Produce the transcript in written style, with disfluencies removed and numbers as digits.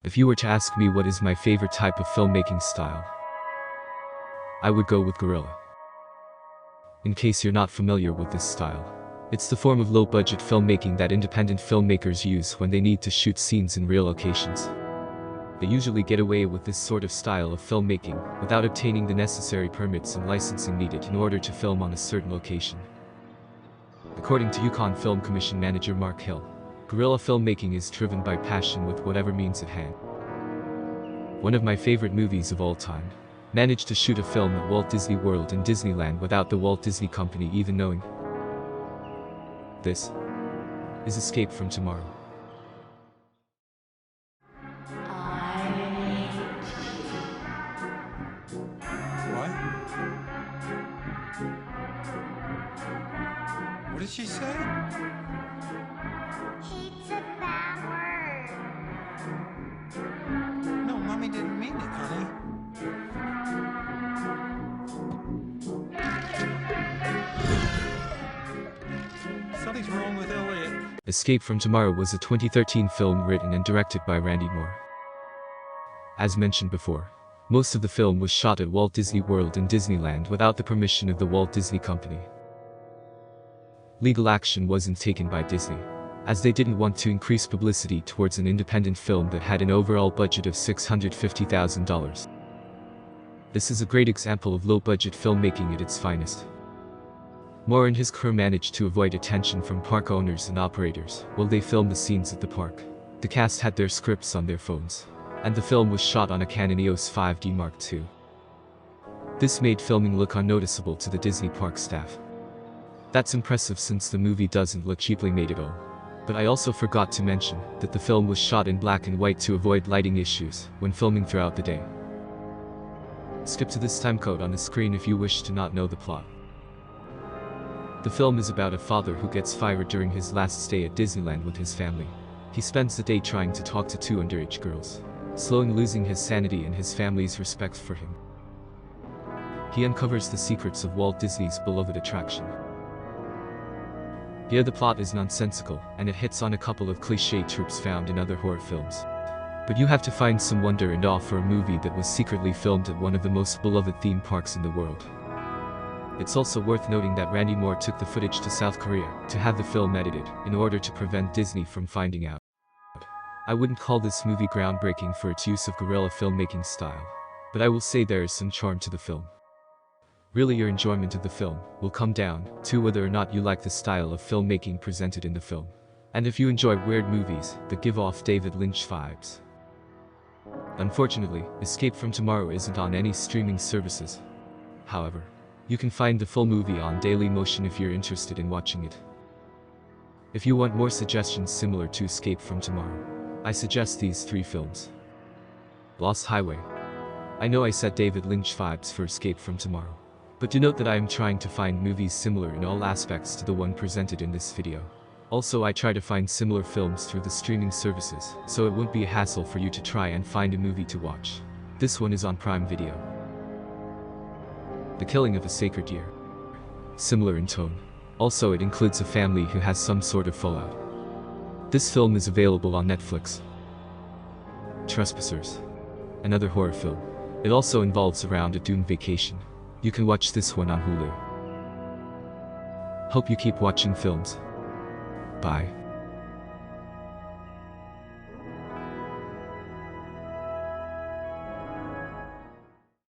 If you were to ask me what is my favorite type of filmmaking style, I would go with guerrilla. In case you're not familiar with this style, it's the form of low-budget filmmaking that independent filmmakers use when they need to shoot scenes in real locations. They usually get away with this sort of style of filmmaking without obtaining the necessary permits and licensing needed in order to film on a certain location. According to Yukon Film Commission manager Mark Hill, guerrilla filmmaking is driven by passion with whatever means at hand. One of my favorite movies of all time managed to shoot a film at Walt Disney World and Disneyland without the Walt Disney Company even knowing. This is Escape from Tomorrow. What did she say? Hate's a bad word. No, Mommy didn't mean it, honey. Something's wrong with Elliot. Escape from Tomorrow was a 2013 film written and directed by Randy Moore. As mentioned before, most of the film was shot at Walt Disney World and Disneyland without the permission of the Walt Disney Company. Legal action wasn't taken by Disney, as they didn't want to increase publicity towards an independent film that had an overall budget of $650,000. This is a great example of low-budget filmmaking at its finest. Moore and his crew managed to avoid attention from park owners and operators while they filmed the scenes at the park. The cast had their scripts on their phones, and the film was shot on a Canon EOS 5D Mark II. This made filming look unnoticeable to the Disney park staff. That's impressive since the movie doesn't look cheaply made at all. But I also forgot to mention that the film was shot in black and white to avoid lighting issues when filming throughout the day. Skip to this timecode on the screen if you wish to not know the plot. The film is about a father who gets fired during his last stay at Disneyland with his family. He spends the day trying to talk to two underage girls, slowly losing his sanity and his family's respect for him. He uncovers the secrets of Walt Disney's beloved attraction. Here the plot is nonsensical, and it hits on a couple of cliché tropes found in other horror films. But you have to find some wonder and awe for a movie that was secretly filmed at one of the most beloved theme parks in the world. It's also worth noting that Randy Moore took the footage to South Korea to have the film edited in order to prevent Disney from finding out. I wouldn't call this movie groundbreaking for its use of guerrilla filmmaking style, but I will say there is some charm to the film. Really, your enjoyment of the film will come down to whether or not you like the style of filmmaking presented in the film, and if you enjoy weird movies that give off David Lynch vibes. Unfortunately, Escape from Tomorrow isn't on any streaming services. However, you can find the full movie on Dailymotion if you're interested in watching it. If you want more suggestions similar to Escape from Tomorrow, I suggest these 3 films. Lost Highway. I know I said David Lynch vibes for Escape from Tomorrow, but do note that I am trying to find movies similar in all aspects to the one presented in this video. Also, I try to find similar films through the streaming services, so it won't be a hassle for you to try and find a movie to watch. This one is on Prime Video. The Killing of a Sacred Deer. Similar in tone. Also, it includes a family who has some sort of fallout. This film is available on Netflix. Trespassers. Another horror film. It also involves around a doomed vacation. You can watch this one on Hulu. Hope you keep watching films. Bye.